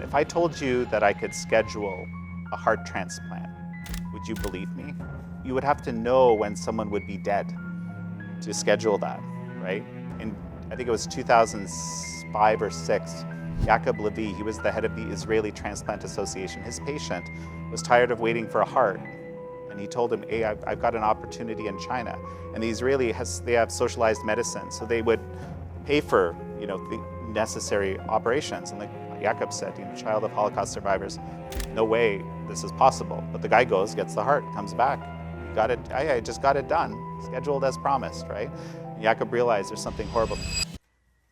If I told you that I could schedule a heart transplant, would you believe me? You would have to know when someone would be dead to schedule that, right? And I think it was 2005 or 6, Jacob Levy, he was the head of the Israeli Transplant Association. His patient was tired of waiting for a heart. And he told him, hey, I've got an opportunity in China. And the Israeli they have socialized medicine. So they would pay for, the necessary operations. And like Jacob said, child of Holocaust survivors, no way this is possible. But the guy goes, gets the heart, comes back. He got it, I just got it done, scheduled as promised, right? And Jacob realized there's something horrible.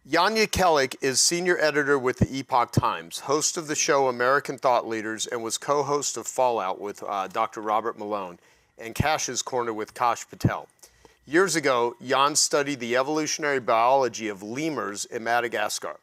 Jan Jekielek is senior editor with the Epoch Times, host of the show American Thought Leaders, and was co-host of Fallout with Dr. Robert Malone and Kash's Corner with Kash Patel. Years ago, Jan studied the evolutionary biology of lemurs in Madagascar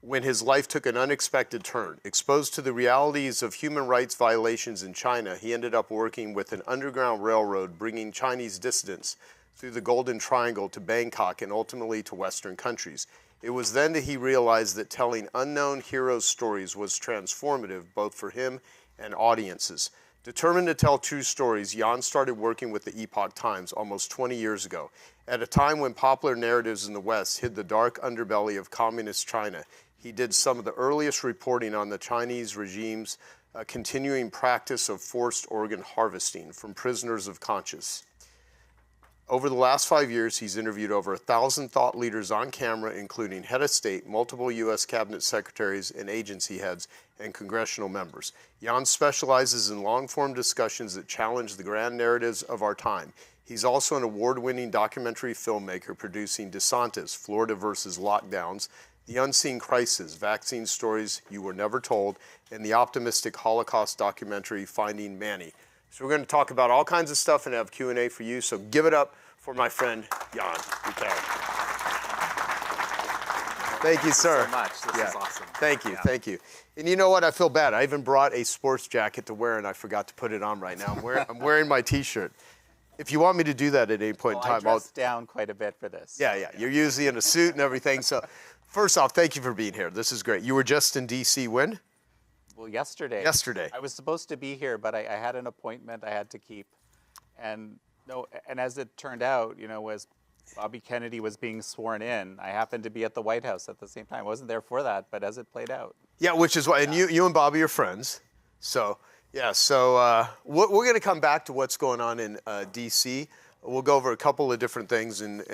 when his life took an unexpected turn. Exposed to the realities of human rights violations in China, he ended up working with an underground railroad bringing Chinese dissidents through the Golden Triangle to Bangkok and ultimately to Western countries. It was then that he realized that telling unknown heroes' stories was transformative both for him and audiences. Determined to tell true stories, Jan started working with the Epoch Times almost 20 years ago. At a time when popular narratives in the West hid the dark underbelly of communist China, he did some of the earliest reporting on the Chinese regime's continuing practice of forced organ harvesting from prisoners of conscience. Over the last 5 years, he's interviewed over 1,000 thought leaders on camera, including head of state, multiple U.S. cabinet secretaries and agency heads, and congressional members. Jan specializes in long-form discussions that challenge the grand narratives of our time. He's also an award-winning documentary filmmaker producing DeSantis, Florida versus Lockdowns, The Unseen Crisis, Vaccine Stories You Were Never Told, and the optimistic Holocaust documentary Finding Manny. So we're going to talk about all kinds of stuff and have Q&A for you. So give it up for my friend, Jan Jekielek. Thank you, sir. Thank you so much. This is awesome. Thank you, thank you. And you know what? I feel bad. I even brought a sports jacket to wear, and I forgot to put it on right now. I'm wearing my T-shirt. If you want me to do that at any point in time, I dressed down quite a bit for this. Yeah. You're usually in a suit and everything. So first off, thank you for being here. This is great. You were just in D.C. when? Well, yesterday. Yesterday. I was supposed to be here, but I had an appointment I had to keep. And as it turned out, as Bobby Kennedy was being sworn in, I happened to be at the White House at the same time. I wasn't there for that, but as it played out. Yeah, which is why, and you and Bobby are friends. So, yeah, so we're going to come back to what's going on in D.C. We'll go over a couple of different things. And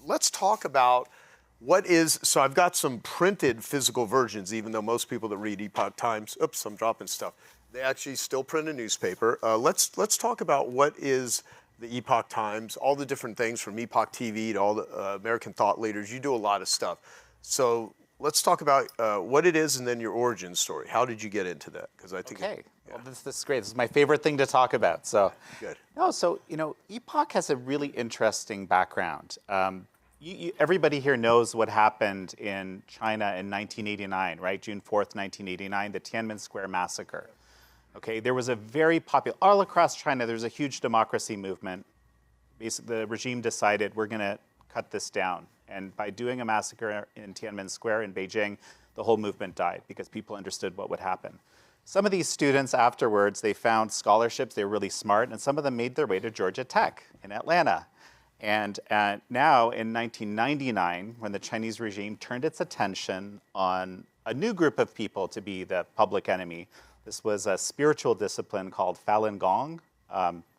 let's talk about so I've got some printed physical versions, even though most people that read Epoch Times, oops, I'm dropping stuff. They actually still print a newspaper. Let's talk about what is the Epoch Times, all the different things from Epoch TV to all the American Thought Leaders. You do a lot of stuff. So let's talk about what it is and then your origin story. How did you get into that? Because I think well, this is great. This is my favorite thing to talk about. So good. Epoch has a really interesting background. Everybody here knows what happened in China in 1989, right? June 4th, 1989, the Tiananmen Square massacre. Okay, there was a very popular, all across China, there's a huge democracy movement. Basically, the regime decided we're going to cut this down. And by doing a massacre in Tiananmen Square in Beijing, the whole movement died because people understood what would happen. Some of these students afterwards, they found scholarships, they were really smart, and some of them made their way to Georgia Tech in Atlanta. And now in 1999, when the Chinese regime turned its attention on a new group of people to be the public enemy, this was a spiritual discipline called Falun Gong,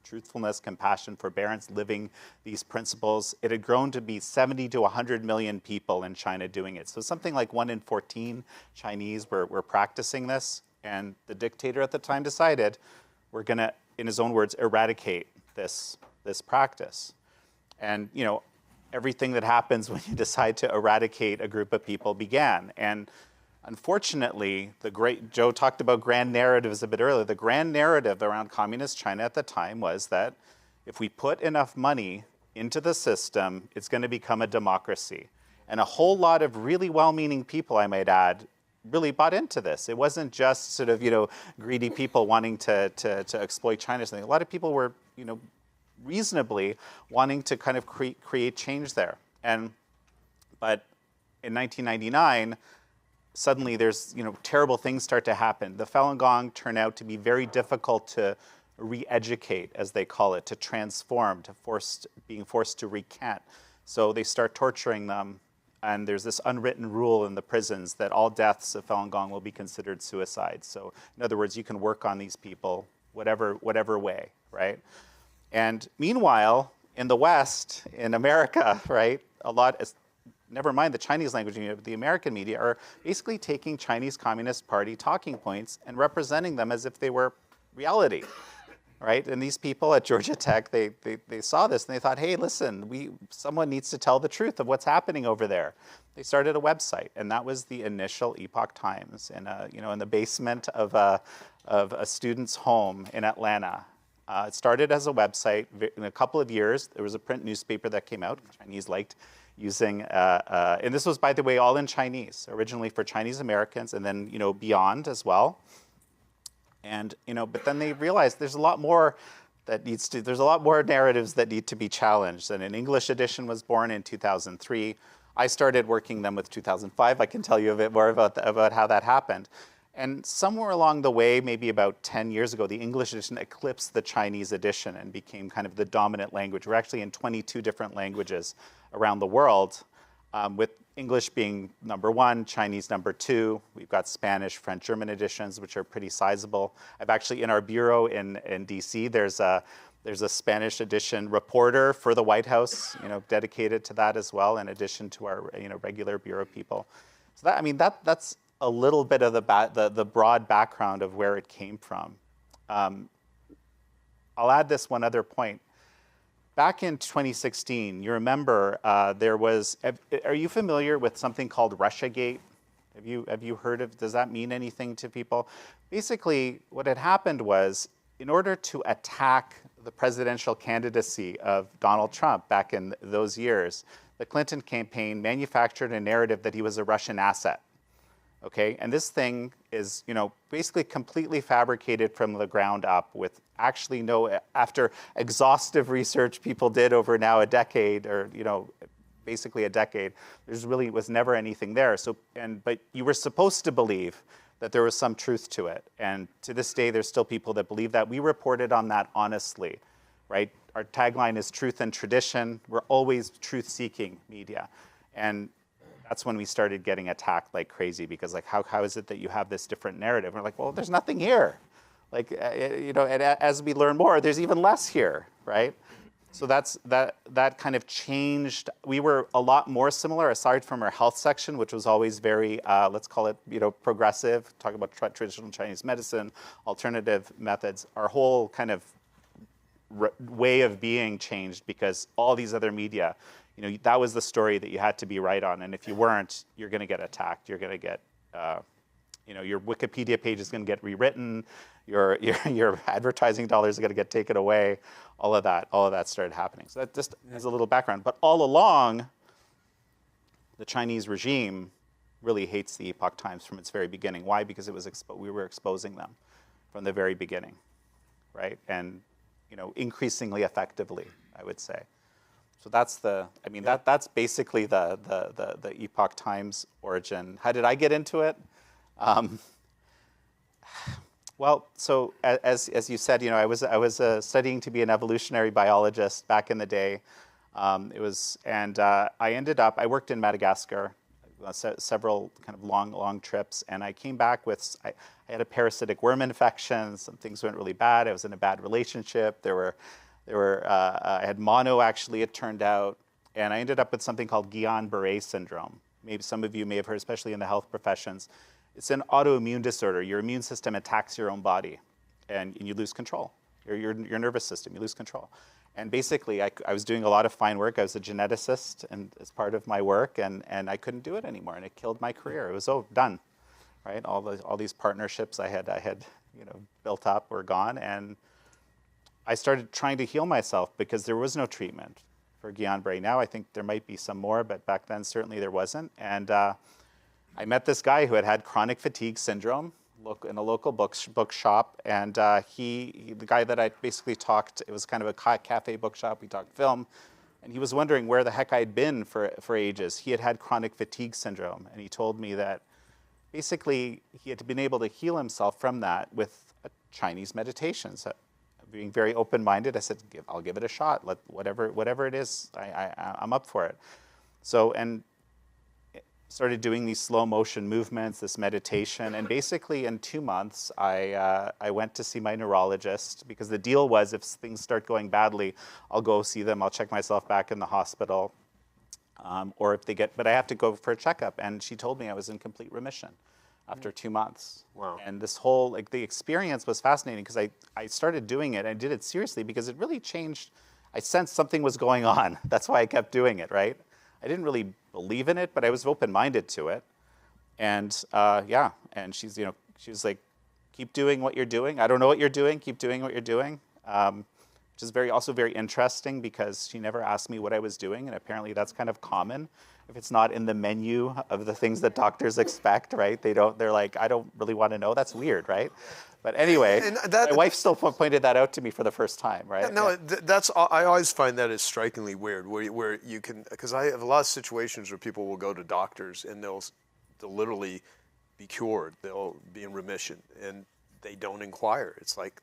truthfulness, compassion, forbearance, living these principles. It had grown to be 70 to 100 million people in China doing it. So something like 1 in 14 Chinese were practicing this. And the dictator at the time decided we're going to, in his own words, eradicate this practice. And, everything that happens when you decide to eradicate a group of people began. And unfortunately, Joe talked about grand narratives a bit earlier. The grand narrative around communist China at the time was that if we put enough money into the system, it's going to become a democracy. And a whole lot of really well-meaning people, I might add, really bought into this. It wasn't just sort of, greedy people wanting to exploit China or something. A lot of people were, reasonably wanting to kind of create change there. But in 1999, suddenly there's, terrible things start to happen. The Falun Gong turn out to be very difficult to re-educate, as they call it, to transform, being forced to recant. So they start torturing them, and there's this unwritten rule in the prisons that all deaths of Falun Gong will be considered suicide. So in other words, you can work on these people whatever way, right? And meanwhile, in the West, in America, right, never mind the Chinese language media, but the American media are basically taking Chinese Communist Party talking points and representing them as if they were reality, right? And these people at Georgia Tech, they saw this and they thought, hey, listen, someone needs to tell the truth of what's happening over there. They started a website, and that was the initial Epoch Times, in the basement of a student's home in Atlanta. It started as a website. In a couple of years, there was a print newspaper that came out. Chinese liked using, and this was, by the way, all in Chinese, originally for Chinese Americans, and then, beyond as well. And, but then they realized there's a lot more there's a lot more narratives that need to be challenged. And an English edition was born in 2003. I started working them with 2005. I can tell you a bit more about how that happened. And somewhere along the way, maybe about 10 years ago, the English edition eclipsed the Chinese edition and became kind of the dominant language. We're actually in 22 different languages around the world, with English being number 1, Chinese number 2. We've got Spanish, French, German editions, which are pretty sizable. I've actually, in our bureau in DC, there's a Spanish edition reporter for the White House, dedicated to that as well, in addition to our, regular bureau people. So that's a little bit of the broad background of where it came from. I'll add this one other point. Back in 2016, you remember are you familiar with something called Russiagate? Have you heard of, does that mean anything to people? Basically, what had happened was, in order to attack the presidential candidacy of Donald Trump back in those years, the Clinton campaign manufactured a narrative that he was a Russian asset. Okay, and this thing is, basically completely fabricated from the ground up, with actually after exhaustive research people did over now a decade, or, basically a decade, there's really was never anything there. But you were supposed to believe that there was some truth to it. And to this day, there's still people that believe that. We reported on that honestly, right? Our tagline is truth and tradition. We're always truth-seeking media. And that's when we started getting attacked like crazy, because how is it that you have this different narrative? And we're like, well, there's nothing here. And as we learn more, there's even less here, right? So that kind of changed. We were a lot more similar, aside from our health section, which was always very, let's call it, progressive, talking about traditional Chinese medicine, alternative methods. Our whole kind of way of being changed, because all these other media, that was the story that you had to be right on. And if you weren't, you're going to get attacked. You're going to get, your Wikipedia page is going to get rewritten. Your advertising dollars are going to get taken away. All of that started happening. So that just has a little background. But all along, the Chinese regime really hates the Epoch Times from its very beginning. Why? Because we were exposing them from the very beginning, right? And increasingly effectively, I would say. So that's that's basically the Epoch Times origin. How did I get into it? Well, so as you said, I was studying to be an evolutionary biologist back in the day. I worked in Madagascar, several kind of long trips, and I came back with, I had a parasitic worm infection. Some things went really bad. I was in a bad relationship. I had mono, actually, it turned out, and I ended up with something called Guillain-Barré syndrome. Maybe some of you may have heard, especially in the health professions. It's an autoimmune disorder. Your immune system attacks your own body, and you lose control. Your nervous system, you lose control. And basically, I was doing a lot of fine work. I was a geneticist, and as part of my work, and I couldn't do it anymore, and it killed my career. It was done, right? All these partnerships I had built up were gone, and I started trying to heal myself because there was no treatment for Guillain-Barré. Now I think there might be some more, but back then certainly there wasn't. And I met this guy who had chronic fatigue syndrome in a local bookshop, and the guy that I basically talked, it was kind of a cafe bookshop, we talked film, and he was wondering where the heck I'd been for ages. He had chronic fatigue syndrome, and he told me that basically, he had been able to heal himself from that with a Chinese meditation. So being very open-minded, I said, I'll give it a shot. Whatever it is, I'm up for it. So, and started doing these slow motion movements, this meditation, and basically in 2 months, I went to see my neurologist, because the deal was if things start going badly, I'll go see them, I'll check myself back in the hospital, or if they get, but I have to go for a checkup, and she told me I was in complete remission after 2 months. Wow. And this whole, the experience was fascinating, because I started doing it, and I did it seriously, because it really changed. I sensed something was going on. That's why I kept doing it, right? I didn't really believe in it, but I was open-minded to it. And and she was like, keep doing what you're doing. I don't know what you're doing. Keep doing what you're doing. Which is also very interesting, because she never asked me what I was doing, and apparently that's kind of common. If it's not in the menu of the things that doctors expect, right? They're like, I don't really want to know. That's weird, right? But anyway, my wife still pointed that out to me for the first time, right? No, I always find that is strikingly weird, where you can, because I have a lot of situations where people will go to doctors and they'll literally be cured, they'll be in remission, and they don't inquire. It's like,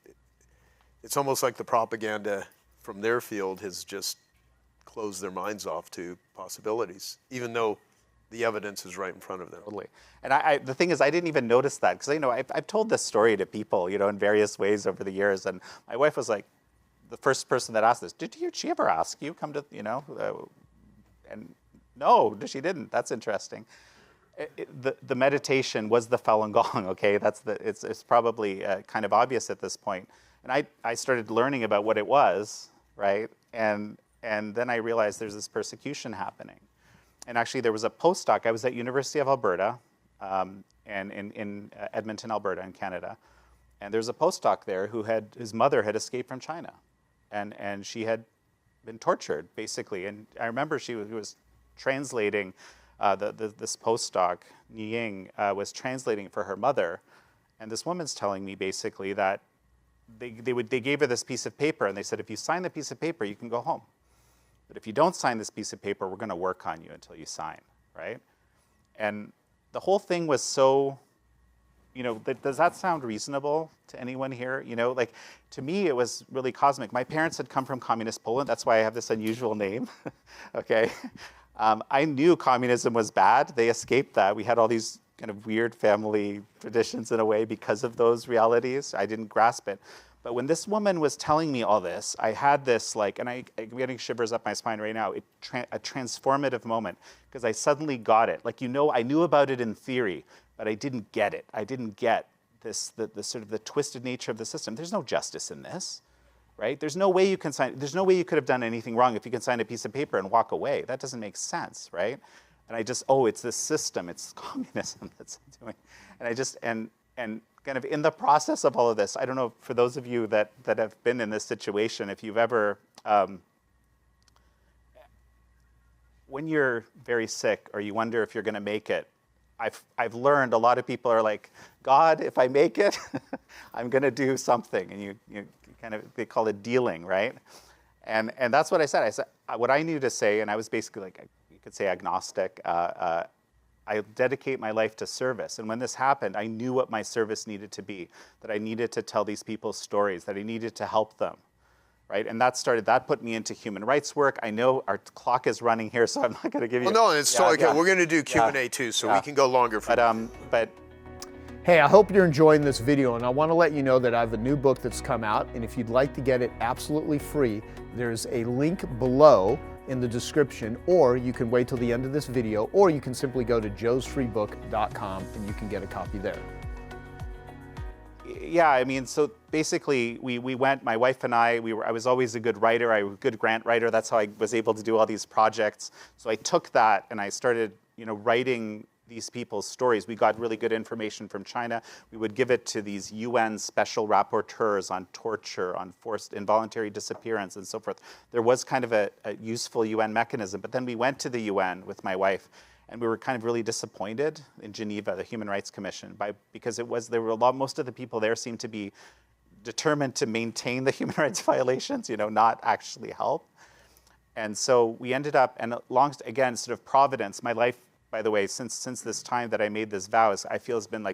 it's almost like the propaganda from their field has just closed their minds off to possibilities, even though the evidence is right in front of them. Totally. And the thing is, I didn't even notice that, because I've told this story to people, in various ways over the years. And my wife was like, the first person that asked this, did she ever ask you come to, and no, she didn't. That's interesting. The meditation was the Falun Gong. Okay, it's probably kind of obvious at this point. And I started learning about what it was, right? And then I realized there's this persecution happening. And actually, there was a postdoc. I was at University of Alberta, and in Edmonton, Alberta, in Canada. And there's a postdoc there his mother had escaped from China, and she had been tortured, basically. And I remember she was translating, this postdoc, Ying, was translating for her mother. And this woman's telling me, basically, that they gave her this piece of paper, and they said, if you sign the piece of paper, you can go home. But if you don't sign this piece of paper, we're going to work on you until you sign, right? And the whole thing was so, does that sound reasonable to anyone here? To me, it was really cosmic. My parents had come from communist Poland. That's why I have this unusual name, okay? I knew communism was bad. They escaped that. We had all these kind of weird family traditions in a way because of those realities. I didn't grasp it. But when this woman was telling me all this, I had this and I'm getting shivers up my spine right now, a transformative moment, because I suddenly got it. I knew about it in theory, but I didn't get it. I didn't get the sort of the twisted nature of the system. There's no justice in this, right? There's no way you can there's no way you could have done anything wrong if you can sign a piece of paper and walk away. That doesn't make sense, right? And it's this system, it's communism that's doing. And kind of in the process of all of this, I don't know, for those of you that have been in this situation, if you've ever, when you're very sick or you wonder if you're going to make it, I've learned a lot of people are like, God, if I make it, I'm going to do something. And you kind of, they call it dealing, right? And that's what I said. I said, what I knew to say, and I was basically you could say agnostic, I dedicate my life to service. And when this happened, I knew what my service needed to be, that I needed to tell these people's stories, that I needed to help them, right? And that put me into human rights work. I know our clock is running here, so I'm not going to give you... Well, no, it's okay. We're going to do Q&A too, so we can go longer. But Hey, I hope you're enjoying this video, and I want to let you know that I have a new book that's come out, and if you'd like to get it absolutely free, there's a link below in the description, or you can wait till the end of this video, or you can simply go to joesfreebook.com and you can get a copy there. Yeah, I mean, so basically we went, my wife and I was always a good writer, I was a good grant writer, that's how I was able to do all these projects. So I took that and I started, writing these people's stories. We got really good information from China. We would give it to these UN special rapporteurs on torture, on forced involuntary disappearance, and so forth. There was kind of a useful UN mechanism, but then we went to the UN with my wife, and we were kind of really disappointed in Geneva, the Human Rights Commission, because most of the people there seemed to be determined to maintain the human rights violations, not actually help. And so we ended up, and again, sort of providence, my life by the way, since this time that I made this vow, I feel has been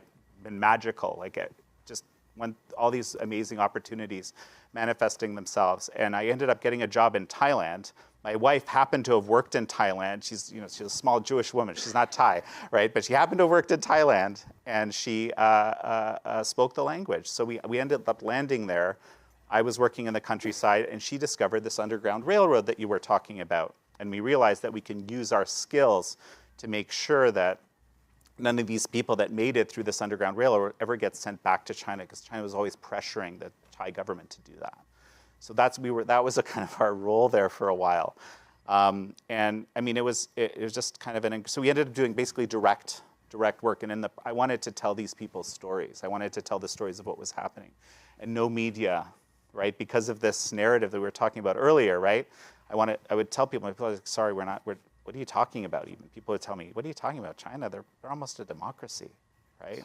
magical. Like it just when all these amazing opportunities manifesting themselves, and I ended up getting a job in Thailand. My wife happened to have worked in Thailand. She's a small Jewish woman. She's not Thai, right? But she happened to have worked in Thailand, and she spoke the language. So we ended up landing there. I was working in the countryside, and she discovered this underground railroad that you were talking about. And we realized that we can use our skills to make sure that none of these people that made it through this underground railroad ever get sent back to China, because China was always pressuring the Thai government to do that. So that was a kind of our role there for a while. And I mean, it was just kind of so we ended up doing basically direct work. And I wanted to tell these people's stories. I wanted to tell the stories of what was happening. And no media, right? Because of this narrative that we were talking about earlier, right? I would tell people, like, sorry, what are you talking about even? People would tell me, what are you talking about? China, they're almost a democracy, right?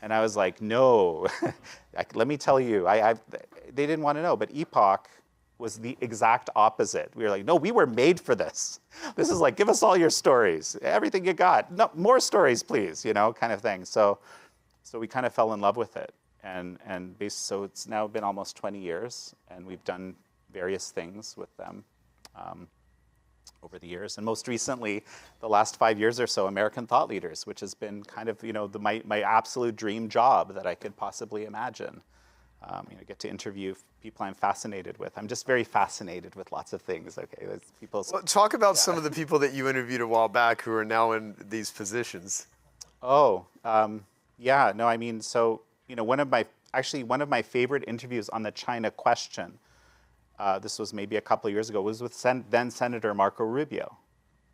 And I was like, no, let me tell you, they didn't want to know, but Epoch was the exact opposite. We were like, no, we were made for this. This is like, give us all your stories, everything you got. No, more stories, please, kind of thing. So we kind of fell in love with it. So it's now been almost 20 years, and we've done various things with them over the years. And most recently, the last 5 years or so, American Thought Leaders, which has been kind of, my absolute dream job that I could possibly imagine. Get to interview people I'm fascinated with. I'm just very fascinated with lots of things. Okay, well, talk about some of the people that you interviewed a while back who are now in these positions. Oh, yeah. No, I mean, so one of my favorite interviews on the China question. This was maybe a couple of years ago, was with then Senator Marco Rubio.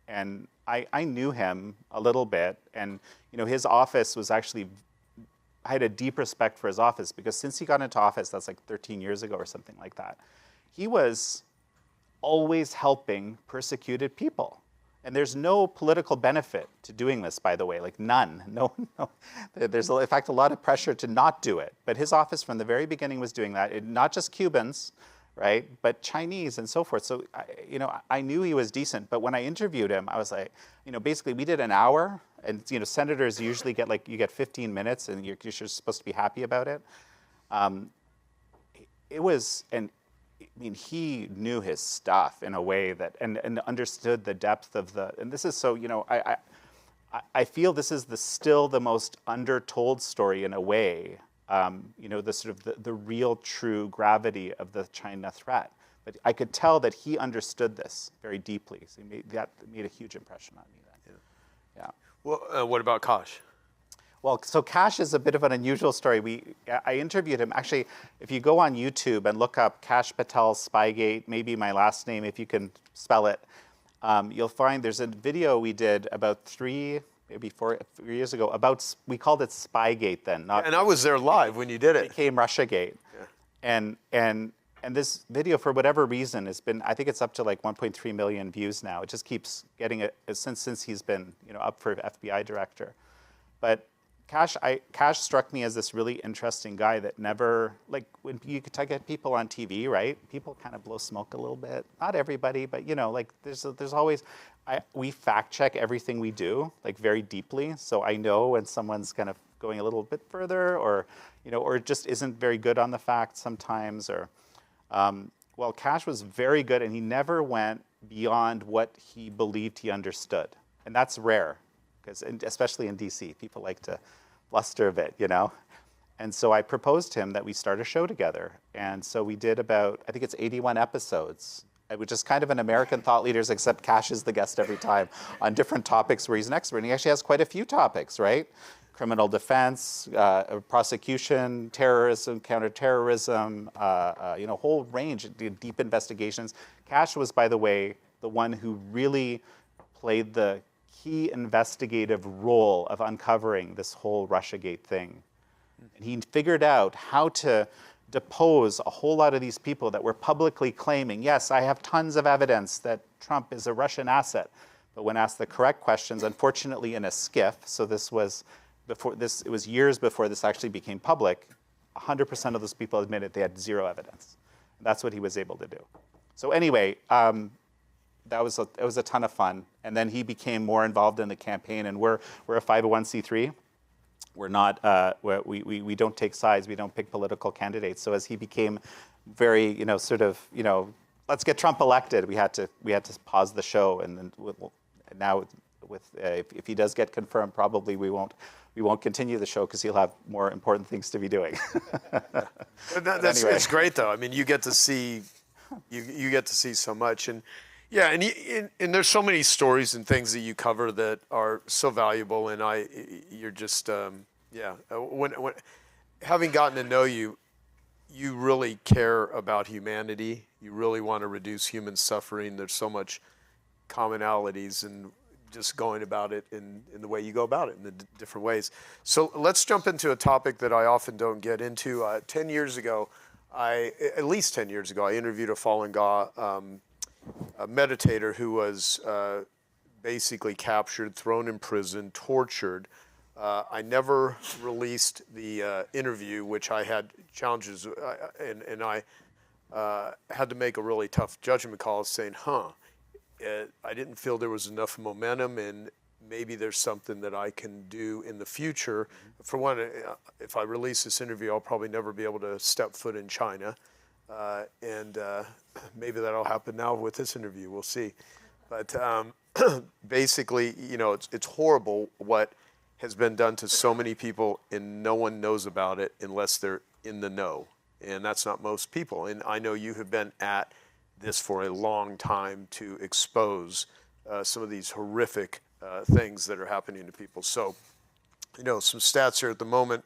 And I knew him a little bit, and his office was actually, I had a deep respect for his office, because since he got into office, that's like 13 years ago or something like that, he was always helping persecuted people. And there's no political benefit to doing this, by the way, like none. No. There's, in fact, a lot of pressure to not do it. But his office from the very beginning was doing that, not just Cubans, right, but Chinese and so forth. So, I knew he was decent. But when I interviewed him, I was like, basically we did an hour. And, senators usually you get 15 minutes, and you're supposed to be happy about it. He knew his stuff in a way that, and understood the depth of and this is so, I feel this is still the most undertold story in a way, the sort of the real true gravity of the China threat. But I could tell that he understood this very deeply. So that made a huge impression on me then. Yeah. Well, what about Kash? Well, so Kash is a bit of an unusual story. I interviewed him. Actually, if you go on YouTube and look up Kash Patel Spygate, maybe my last name, if you can spell it, you'll find there's a video we did about 3 years ago we called it Spygate then. And I was there live when you did it. It became Russiagate. Yeah. And this video, for whatever reason, has been, I think it's up to like 1.3 million views now. It just keeps getting it since he's been up for FBI director. But Kash struck me as this really interesting guy that never, like when you get people on TV, right? People kind of blow smoke a little bit. Not everybody, but there's always, we fact check everything we do, like very deeply. So I know when someone's kind of going a little bit further, or just isn't very good on the facts sometimes, or. Well, Kash was very good, and he never went beyond what he believed he understood. And that's rare, because especially in DC, people like to bluster a bit, And so I proposed to him that we start a show together. And so we did about, I think it's 81 episodes, which is kind of an American Thought Leaders, except Kash is the guest every time, on different topics where he's an expert. And he actually has quite a few topics, right? Criminal defense, prosecution, terrorism, counterterrorism, whole range of deep investigations. Kash was, by the way, the one who really played the key investigative role of uncovering this whole Russiagate thing. And he figured out how to depose a whole lot of these people that were publicly claiming, yes, I have tons of evidence that Trump is a Russian asset. But when asked the correct questions, unfortunately in a skiff, so this was it was years before this actually became public, 100% of those people admitted they had zero evidence. That's what he was able to do. So anyway, it was a ton of fun. And then he became more involved in the campaign. And we're a 501c3. We're not we don't take sides. We don't pick political candidates. So as he became very let's get Trump elected, we had to pause the show. And then now if he does get confirmed, probably we won't continue the show because he'll have more important things to be doing. Anyway. It's great though. I mean, you get to see so much, and yeah, and there's so many stories and things that you cover that are so valuable, and you're just when having gotten to know you, you really care about humanity. You really want to reduce human suffering. There's so much commonalities and just going about it in the way you go about it in the different ways. So let's jump into a topic that I often don't get into. 10 years ago, at least 10 years ago, I interviewed a Falun Gong a meditator who was basically captured, thrown in prison, tortured. I never released the interview, which I had challenges, and I had to make a really tough judgment call saying, I didn't feel there was enough momentum, and maybe there's something that I can do in the future. For one, if I release this interview, I'll probably never be able to step foot in China. And maybe that'll happen now with this interview. We'll see. But basically, it's horrible what has been done to so many people, and no one knows about it unless they're in the know. And that's not most people. And I know you have been at this for a long time to expose some of these horrific things that are happening to people. So, some stats here at the moment.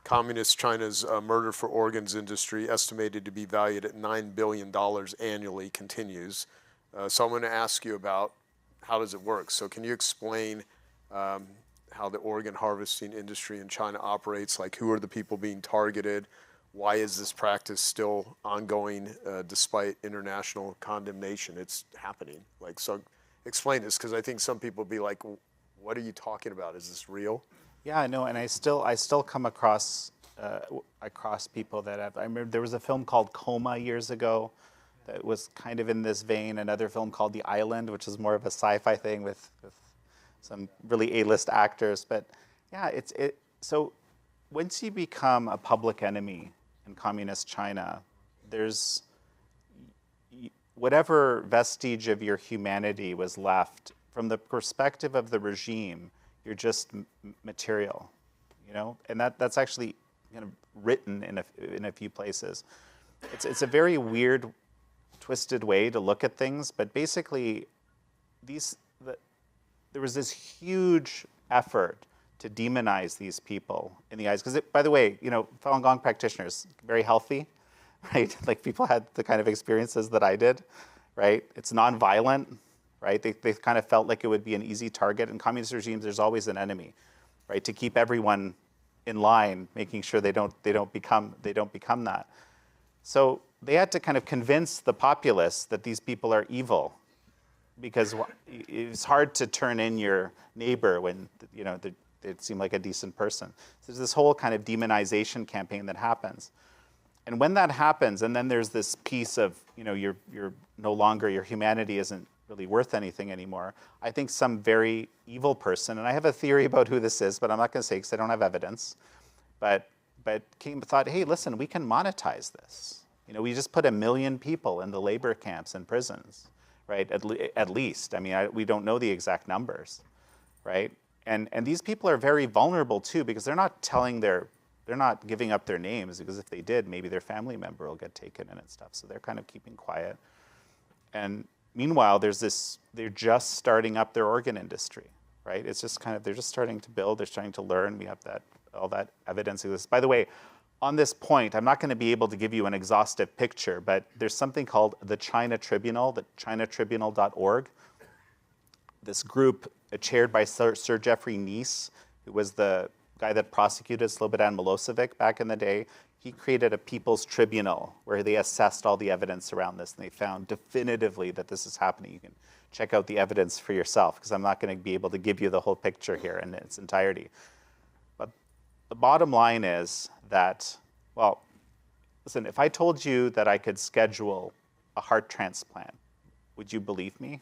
Communist China's murder for organs industry, estimated to be valued at $9 billion annually, continues. So I'm going to ask you about how does it work. So can you explain how the organ harvesting industry in China operates? Like, who are the people being targeted? Why is this practice still ongoing despite international condemnation? It's happening. So explain this, because I think some people be like, what are you talking about? Is this real? Yeah, I know, and I still come across people that have. I remember there was a film called Coma years ago that was kind of in this vein. Another film called The Island, which is more of a sci-fi thing with some really A-list actors. But yeah, so once you become a public enemy in communist China, there's whatever vestige of your humanity was left from the perspective of the regime. You're just material, and that's actually kind of written in a few places. It's a very weird, twisted way to look at things, but basically, there was this huge effort to demonize these people in the eyes. Because, by the way, Falun Gong practitioners, very healthy, right? Like, people had the kind of experiences that I did, right? It's nonviolent, right? They kind of felt like it would be an easy target. In communist regimes, there's always an enemy, right? To keep everyone in line, making sure they don't become that. So they had to kind of convince the populace that these people are evil, because it's hard to turn in your neighbor when they seem like a decent person. So there's this whole kind of demonization campaign that happens. And when that happens, and then there's this piece of, you're no longer, your humanity isn't really worth anything anymore. I think some very evil person, and I have a theory about who this is, but I'm not going to say because I don't have evidence, but thought, hey, listen, we can monetize this. We just put 1 million people in the labor camps and prisons, right? At least. I mean, we don't know the exact numbers, right? And these people are very vulnerable too, because they're not giving up their names, because if they did, maybe their family member will get taken in and stuff. So they're kind of keeping quiet. And meanwhile, they're just starting up their organ industry, right? It's just they're just starting to build, they're starting to learn. We have all that evidence exists. By the way, on this point, I'm not going to be able to give you an exhaustive picture, but there's something called the China Tribunal, the chinatribunal.org. This group, chaired by Sir Jeffrey Nice, who was the guy that prosecuted Slobodan Milosevic back in the day, he created a people's tribunal where they assessed all the evidence around this, and they found definitively that this is happening. You can check out the evidence for yourself, because I'm not going to be able to give you the whole picture here in its entirety. But the bottom line is that, well, listen, if I told you that I could schedule a heart transplant, would you believe me?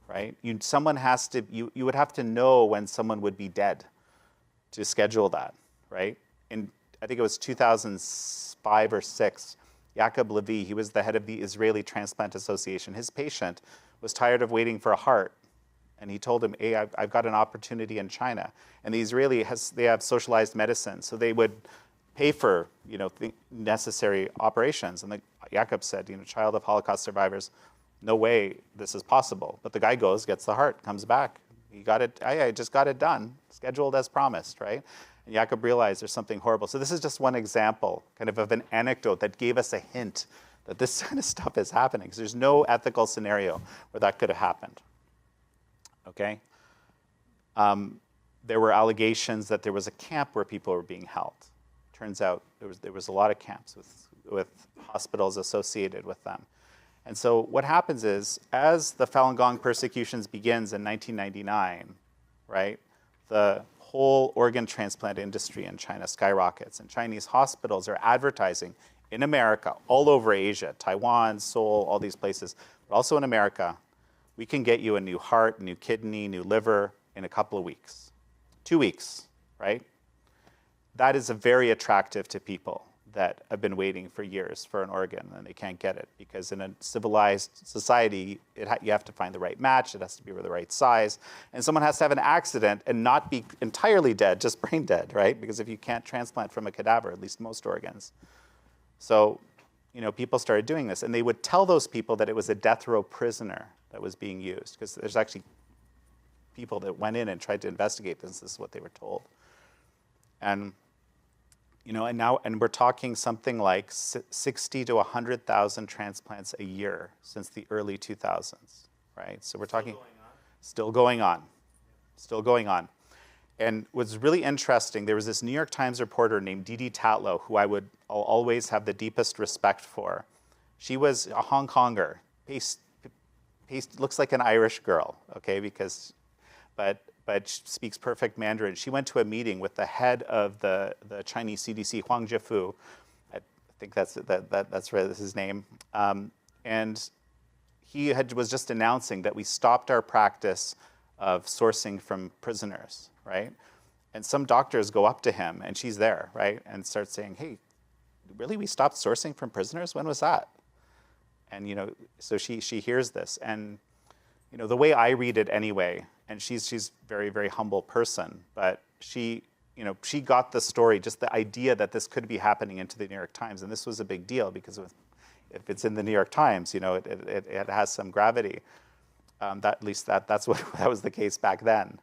right? Someone has to, you would have to know when someone would be dead to schedule that, right? In, I think it was 2005 or 6, Jacob Levy, he was the head of the Israeli Transplant Association. His patient was tired of waiting for a heart. And he told him, hey, I've got an opportunity in China. And the Israeli, they have socialized medicine. So they would pay for, the necessary operations. And Jacob said, child of Holocaust survivors, no way this is possible. But the guy goes, gets the heart, comes back. He got it, I just got it done, scheduled as promised, right? And Jacob realized there's something horrible. So this is just one example, kind of an anecdote that gave us a hint that this kind of stuff is happening. Because there's no ethical scenario where that could have happened. Okay? There were allegations that there was a camp where people were being held. Turns out there was a lot of camps with hospitals associated with them. And so what happens is, as the Falun Gong persecutions begins in 1999, right, the whole organ transplant industry in China skyrockets, and Chinese hospitals are advertising in America, all over Asia, Taiwan, Seoul, all these places, but also in America, we can get you a new heart, new kidney, new liver in a couple of weeks. 2 weeks, right? That is very attractive to people that have been waiting for years for an organ and they can't get it, because in a civilized society, you have to find the right match, it has to be the right size, and someone has to have an accident and not be entirely dead, just brain dead, right? Because if you can't transplant from a cadaver, at least most organs. So, people started doing this, and they would tell those people that it was a death row prisoner that was being used, because there's actually people that went in and tried to investigate this. This is what they were told. And and we're talking something like 60 to 100,000 transplants a year since the early 2000s, right? So we're talking still going on. And what's really interesting, there was this New York Times reporter named Didi Tatlow, who I'll always have the deepest respect for. She was a Hong Konger, looks like an Irish girl, okay, but she speaks perfect Mandarin. She went to a meeting with the head of the Chinese CDC, Huang Jifu. I think that's right, that's his name. And he was just announcing that we stopped our practice of sourcing from prisoners, right? And some doctors go up to him, and she's there, right? And start saying, hey, really, we stopped sourcing from prisoners? When was that? And, so she hears this. And, the way I read it anyway, and she's very, very humble person, but she got the story, just the idea that this could be happening into the New York Times. And this was a big deal because if it's in the New York Times, it has some gravity. At least that was the case back then.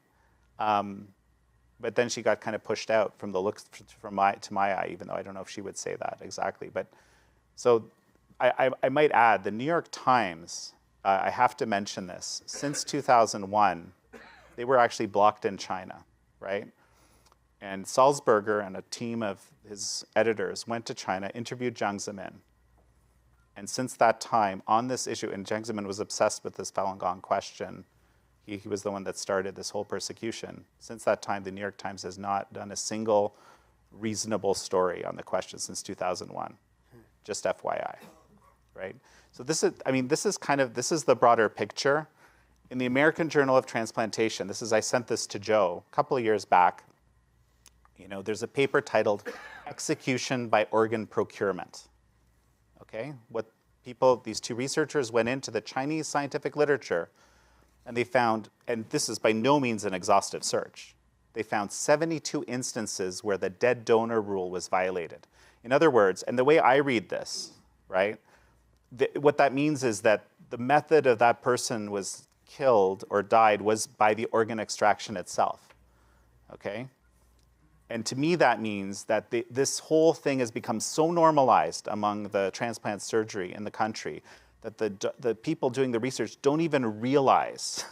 But then she got kind of pushed out from the looks to my eye, even though I don't know if she would say that exactly. But so I might add, the New York Times, I have to mention this, since 2001, they were actually blocked in China, right? And Salzberger and a team of his editors went to China, interviewed Jiang Zemin. And since that time, on this issue, and Jiang Zemin was obsessed with this Falun Gong question, he was the one that started this whole persecution. Since that time, the New York Times has not done a single reasonable story on the question since 2001. Just FYI, right? So this is the broader picture. In the American Journal of Transplantation, I sent this to Joe a couple of years back. There's a paper titled Execution by Organ Procurement. Okay, these two researchers went into the Chinese scientific literature, and they found, and this is by no means an exhaustive search, they found 72 instances where the dead donor rule was violated. In other words, and the way I read this, right, what that means is that the method of that person was killed or died was by the organ extraction itself, okay? And to me, that means that this whole thing has become so normalized among the transplant surgery in the country that the people doing the research don't even realize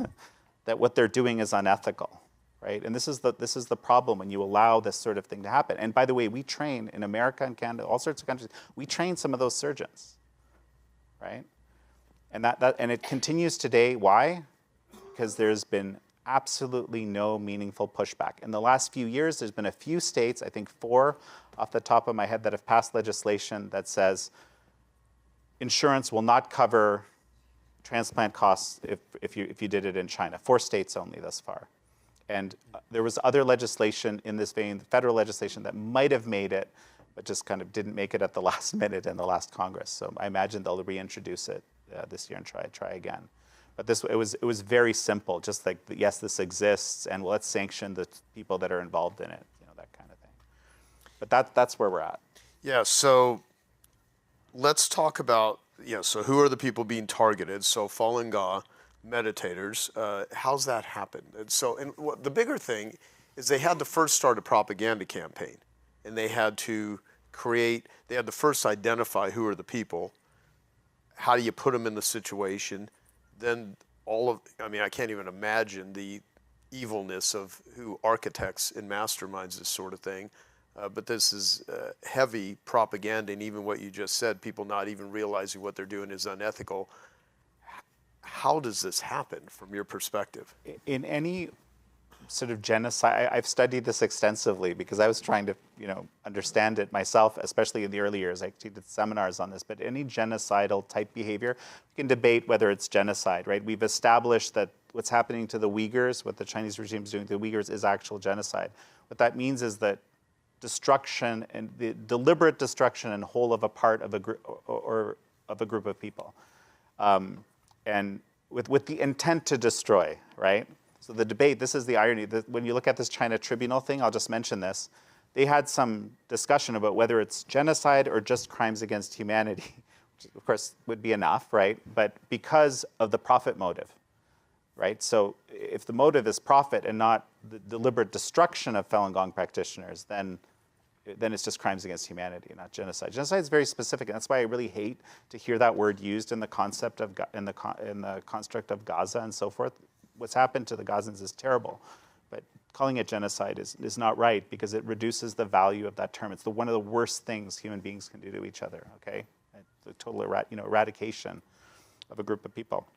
that what they're doing is unethical, right? And this is the problem when you allow this sort of thing to happen. And by the way, we train in America and Canada, all sorts of countries, we train some of those surgeons, right? And and it continues today. Why? Because there's been absolutely no meaningful pushback. In the last few years, there's been a few states, I think 4 off the top of my head, that have passed legislation that says insurance will not cover transplant costs if you did it in China. 4 states only thus far. And there was other legislation in this vein, federal legislation, that might have made it, but just kind of didn't make it at the last minute in the last Congress. So I imagine they'll reintroduce it this year and try again. But it was very simple, just like, yes, this exists, and let's sanction the people that are involved in it, that kind of thing. But that's where we're at. Yeah, so let's talk about, so who are the people being targeted? So Falun Gong, meditators, how's that happened? And the bigger thing is they had to first start a propaganda campaign, and they had to first identify who are the people, how do you put them in the situation, then I can't even imagine the evilness of who architects and masterminds this sort of thing. But this is heavy propaganda, and even what you just said, people not even realizing what they're doing is unethical. How does this happen from your perspective? In any sort of genocide, I've studied this extensively because I was trying to, understand it myself, especially in the early years. I did seminars on this, but any genocidal type behavior, we can debate whether it's genocide, right? We've established that what's happening to the Uyghurs, what the Chinese regime is doing to the Uyghurs, is actual genocide. What that means is that destruction and the deliberate destruction and whole of a part of a group or of a group of people, and with the intent to destroy, right? So the debate, this is the irony, that when you look at this China tribunal thing, I'll just mention this, they had some discussion about whether it's genocide or just crimes against humanity, which of course would be enough, right? But because of the profit motive, right? So if the motive is profit and not the deliberate destruction of Falun Gong practitioners, then it's just crimes against humanity, not genocide. Genocide is very specific, and that's why I really hate to hear that word used in the concept of in the construct of Gaza and so forth. What's happened to the Gazans is terrible, but calling it genocide is not right because it reduces the value of that term. It's one of the worst things human beings can do to each other. Okay, the total eradication of a group of people.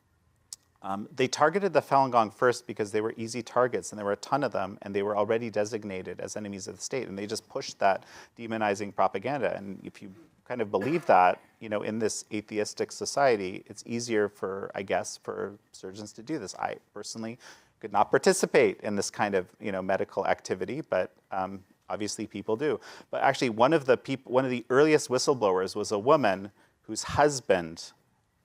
They targeted the Falun Gong first because they were easy targets, and there were a ton of them, and they were already designated as enemies of the state, and they just pushed that demonizing propaganda. And if you kind of believe that, in this atheistic society, it's easier for surgeons to do this. I personally could not participate in this kind of, medical activity, but obviously people do. But actually, one of the earliest whistleblowers was a woman whose husband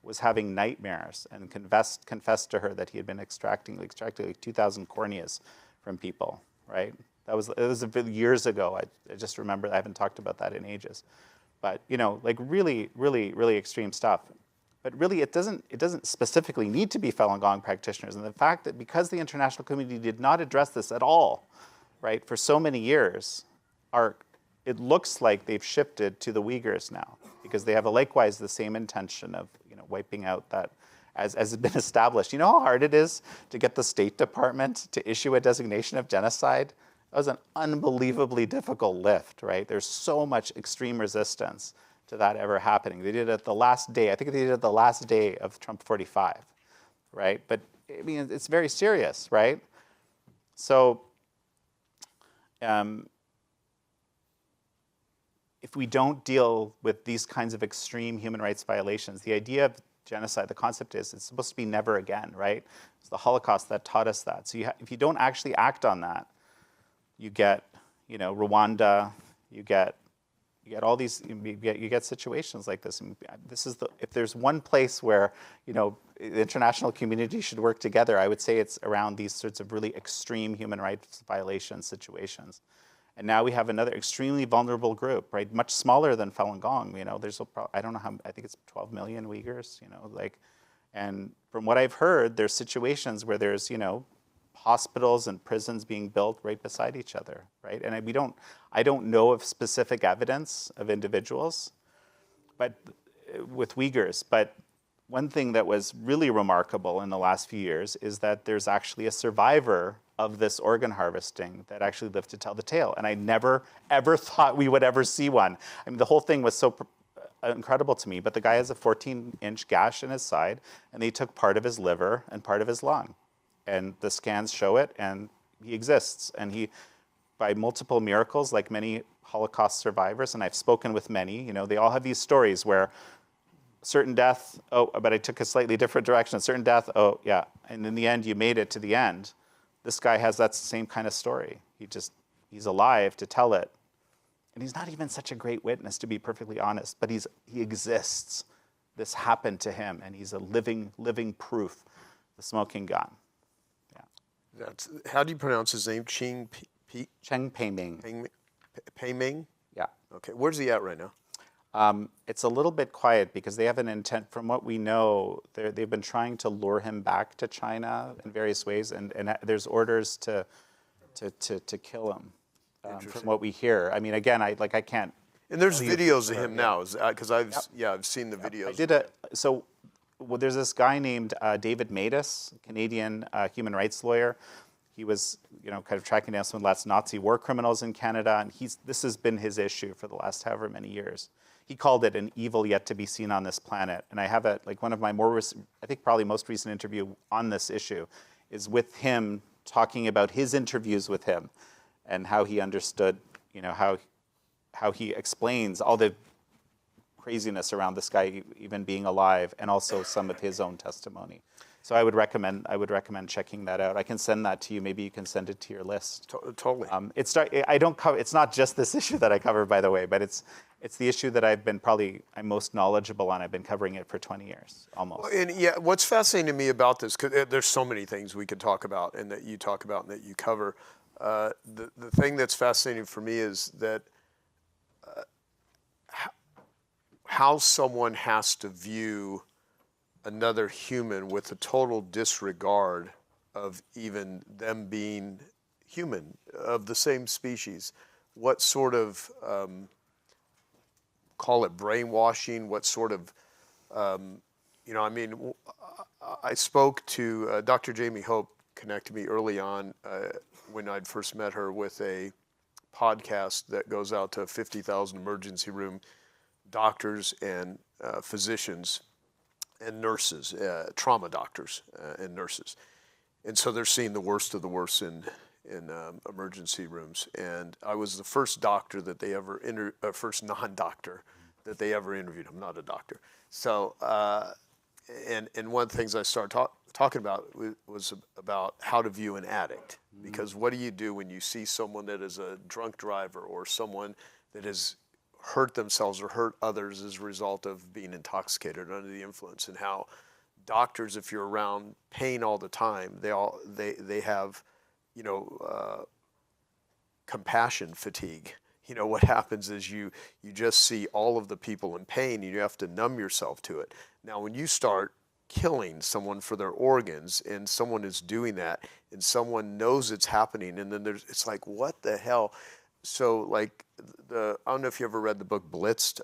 was having nightmares and confessed to her that he had been extracting like 2,000 corneas from people, right? It was years ago. I just remember, I haven't talked about that in ages. But, like really, really, really extreme stuff. But really, it doesn't specifically need to be Falun Gong practitioners. And the fact that because the international community did not address this at all, right, for so many years, it looks like they've shifted to the Uyghurs now, because they have likewise the same intention of wiping out that, as has been established. You know how hard it is to get the State Department to issue a designation of genocide? That was an unbelievably difficult lift, right? There's so much extreme resistance to that ever happening. They did it the last day. I think they did it the last day of Trump 45, right? But I mean, it's very serious, right? So if we don't deal with these kinds of extreme human rights violations, the idea of genocide, the concept is it's supposed to be never again, right? It's the Holocaust that taught us that. So if you don't actually act on that, you get, Rwanda, you get all these, you get situations like this. And if there's one place where, the international community should work together, I would say it's around these sorts of really extreme human rights violation situations. And now we have another extremely vulnerable group, right? Much smaller than Falun Gong. There's I don't know how, I think it's 12 million Uyghurs. And from what I've heard, there's situations where there's hospitals and prisons being built right beside each other, right? And I don't know of specific evidence of individuals, but with Uyghurs. But one thing that was really remarkable in the last few years is that there's actually a survivor of this organ harvesting that actually lived to tell the tale. And I never, ever thought we would ever see one. I mean, the whole thing was so incredible to me, but the guy has a 14-inch gash in his side, and they took part of his liver and part of his lung. And the scans show it, and he exists. And he, by multiple miracles, like many Holocaust survivors, and I've spoken with many, they all have these stories where certain death, oh, but I took a slightly different direction. A certain death, oh, yeah. And in the end, you made it to the end. This guy has that same kind of story. He's alive to tell it. And he's not even such a great witness, to be perfectly honest, but he exists. This happened to him, and he's a living proof. The smoking gun. Yeah. How do you pronounce his name? Cheng Pei-ming. Pei-ming? Yeah. Okay. Where's he at right now? It's a little bit quiet because they have an intent, from what we know, they've been trying to lure him back to China in various ways, and there's orders to kill him, from what we hear. I mean, again, I can't. And there's videos of him now, because I've seen the videos. There's this guy named David Matus, Canadian human rights lawyer. He was, kind of tracking down some of the last Nazi war criminals in Canada, and this has been his issue for the last however many years. He called it an evil yet to be seen on this planet. And I have one of my I think probably most recent interview on this issue is with him talking about his interviews with him and how he understood, how he explains all the craziness around this guy even being alive, and also some of his own testimony. So I would recommend checking that out. I can send that to you. Maybe you can send it to your list. Totally. It's not just this issue that I cover, by the way, but it's the issue that I'm most knowledgeable on. I've been covering it for 20 years, almost. And yeah, what's fascinating to me about this, because there's so many things we could talk about and that you talk about and that you cover. The thing that's fascinating for me is that how someone has to view another human with a total disregard of even them being human, of the same species. What sort of, call it brainwashing, what sort of, I spoke to Dr. Jamie Hope, connected me early on when I'd first met her with a podcast that goes out to 50,000 emergency room doctors and physicians and nurses, trauma doctors and nurses. And so they're seeing the worst of the worst in emergency rooms. And I was the first doctor that they ever, first non-doctor that they ever interviewed. I'm not a doctor. So, and one of the things I started talking about was about how to view an addict. Because what do you do when you see someone that is a drunk driver or someone that has hurt themselves or hurt others as a result of being intoxicated or under the influence, and how doctors, if you're around pain all the time, they have, compassion fatigue. What happens is you just see all of the people in pain and you have to numb yourself to it. Now, when you start killing someone for their organs and someone is doing that and someone knows it's happening, and then it's like, what the hell? So like, I don't know if you ever read the book Blitzed,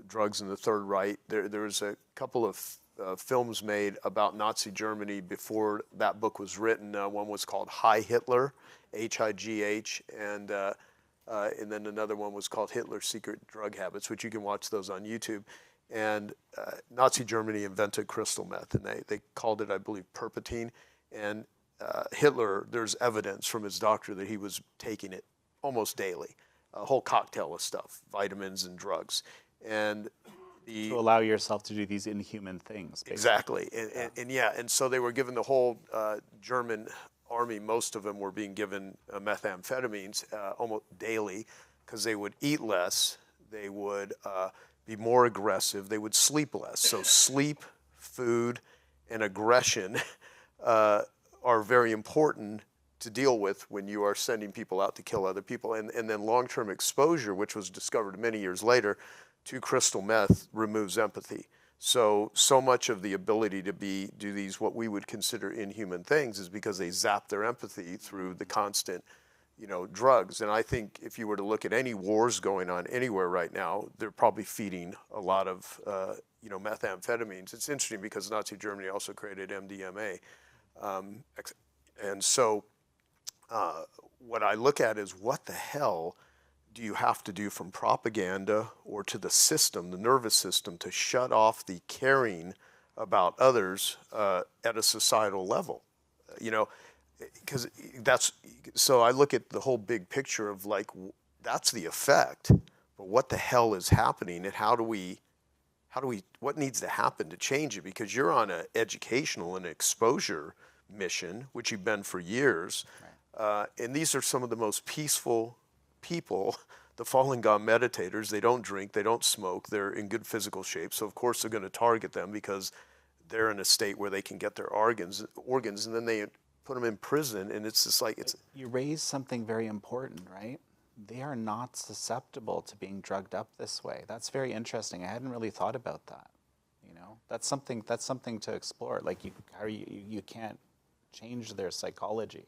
Drugs in the Third Reich. There's a couple of films made about Nazi Germany before that book was written. One was called Hi Hitler, H-I-G-H, and then another one was called Hitler's Secret Drug Habits, which you can watch those on YouTube. And Nazi Germany invented crystal meth, and they called it, I believe, Perpetine. And Hitler, there's evidence from his doctor that he was taking it almost daily, a whole cocktail of stuff, vitamins and drugs. And to allow yourself to do these inhuman things. Basically. Exactly. And so they were given the whole German army, most of them were being given methamphetamines almost daily, because they would eat less, they would be more aggressive, they would sleep less. So sleep, food, and aggression are very important to deal with when you are sending people out to kill other people. And then long-term exposure, which was discovered many years later, to crystal meth removes empathy. So much of the ability to do these what we would consider inhuman things is because they zap their empathy through the constant, drugs. And I think if you were to look at any wars going on anywhere right now, they're probably feeding a lot of, methamphetamines. It's interesting because Nazi Germany also created MDMA. And so what I look at is, what the hell do you have to do from propaganda or to the system, the nervous system, to shut off the caring about others at a societal level? Because so I look at the whole big picture of like, that's the effect, but what the hell is happening, and how do we what needs to happen to change it? Because you're on an educational and exposure mission, which you've been for years. Right. And these are some of the most peaceful people, the Falun Gong meditators. They don't drink, they don't smoke, they're in good physical shape. So of course they're going to target them because they're in a state where they can get their organs, and then they put them in prison, and it's just like You raise something very important, right? They are not susceptible to being drugged up this way. That's very interesting. I hadn't really thought about that. You know, that's something to explore. Like you can't change their psychology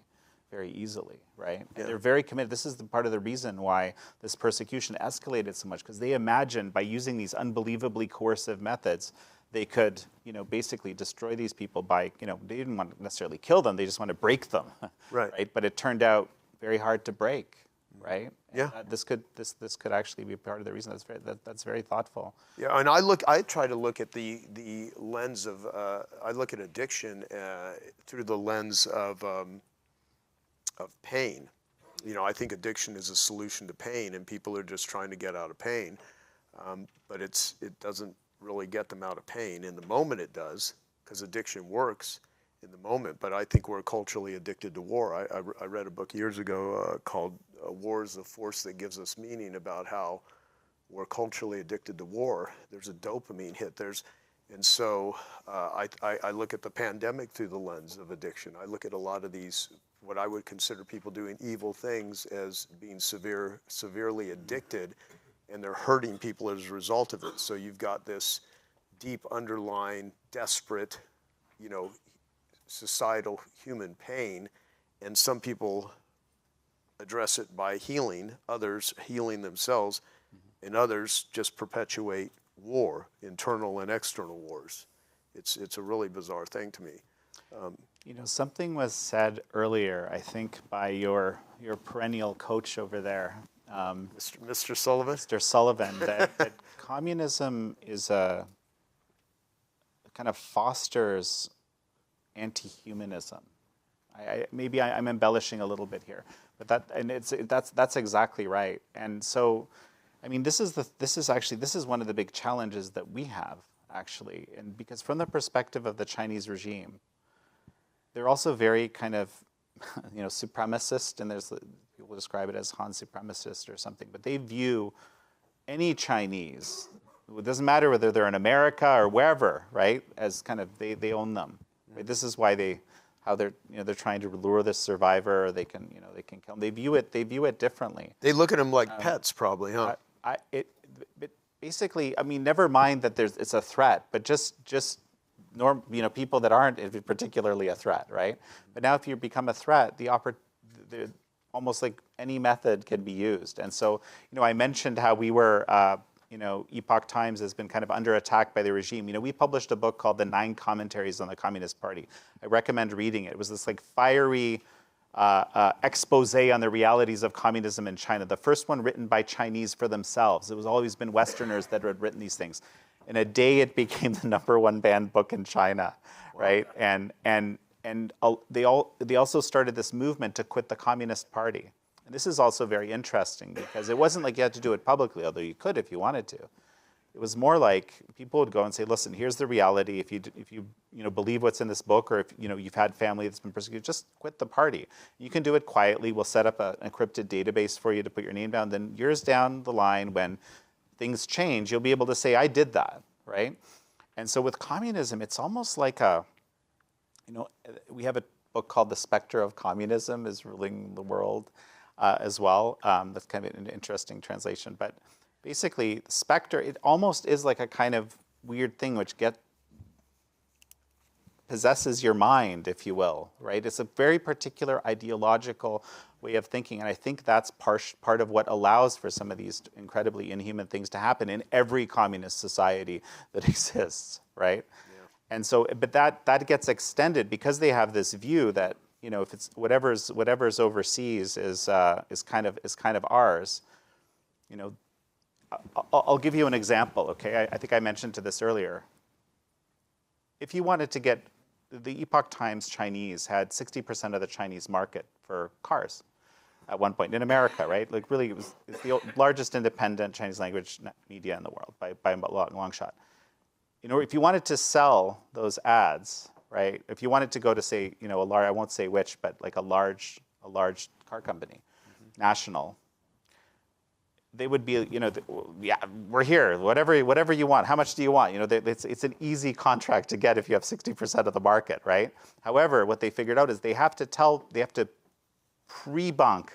very easily, right? Yeah. And they're very committed. This is part of the reason why this persecution escalated so much, because they imagined by using these unbelievably coercive methods, they could, basically destroy these people by, they didn't want to necessarily kill them, they just want to break them, right? But it turned out very hard to break, right? Yeah. And this could actually be part of the reason. That's very thoughtful. Yeah, and I try to look at the lens of, I look at addiction through the lens of pain. I think addiction is a solution to pain, and people are just trying to get out of pain, but it doesn't really get them out of pain. In the moment it does, because addiction works in the moment, but I think we're culturally addicted to war. I read a book years ago called War is the Force That Gives Us Meaning, about how we're culturally addicted to war. There's a dopamine hit. And so I look at the pandemic through the lens of addiction. I look at a lot of these, what I would consider people doing evil things, as being severely addicted, and they're hurting people as a result of it. So you've got this deep underlying, desperate, societal human pain, and some people address it by healing, others healing themselves, and others just perpetuate war, internal and external wars. It's a really bizarre thing to me. Something was said earlier, I think, by your perennial coach over there, Mr. Sullivan? Mr. Sullivan, that communism is kind of fosters anti-humanism. Maybe I'm embellishing a little bit here, but that's exactly right. And so, this is one of the big challenges that we have, actually, and because from the perspective of the Chinese regime, they're also very kind of, supremacist, and people describe it as Han supremacist or something, but they view any Chinese, it doesn't matter whether they're in America or wherever, right, as kind of, they own them. Right? This is why they're trying to lure the survivor, or they can kill them. They view it differently. They look at them like pets, probably, huh? Basically, never mind that it's a threat, but just people that aren't particularly a threat, right? But now if you become a threat, almost like any method can be used. And so, I mentioned how we were, Epoch Times has been kind of under attack by the regime. We published a book called The 9 Commentaries on the Communist Party. I recommend reading it. It was this like fiery expose on the realities of communism in China. The first one written by Chinese for themselves. It was always been Westerners that had written these things. In a day, it became the #1 banned book in China, right? And they also started this movement to quit the Communist Party. And this is also very interesting because it wasn't like you had to do it publicly, although you could if you wanted to. It was more like people would go and say, "Listen, here's the reality. If you believe what's in this book, or if you've had family that's been persecuted, just quit the party. You can do it quietly. We'll set up an encrypted database for you to put your name down. Then years down the line, when things change, you'll be able to say, I did that, right?" And so with communism, it's almost like we have a book called The Specter of Communism is Ruling the World as well. That's kind of an interesting translation. But basically, specter, it almost is like a kind of weird thing which possesses your mind, if you will, right? It's a very particular ideological way of thinking, and I think that's part of what allows for some of these incredibly inhuman things to happen in every communist society that exists, right? Yeah. And so, but that gets extended because they have this view that if it's whatever's overseas is kind of ours. I'll give you an example, okay? I think I mentioned to this earlier. If you wanted to get, the Epoch Times Chinese had 60% of the Chinese market for cars at one point in America, right? Like really, it's the largest independent Chinese language media in the world by a long shot. if you wanted to sell those ads, right? If you wanted to go to, say, a large, I won't say which, but like a large car company, national, they would be, yeah, we're here, whatever you want. How much do you want? It's an easy contract to get if you have 60% of the market, right? However, what they figured out is they have to pre-bunk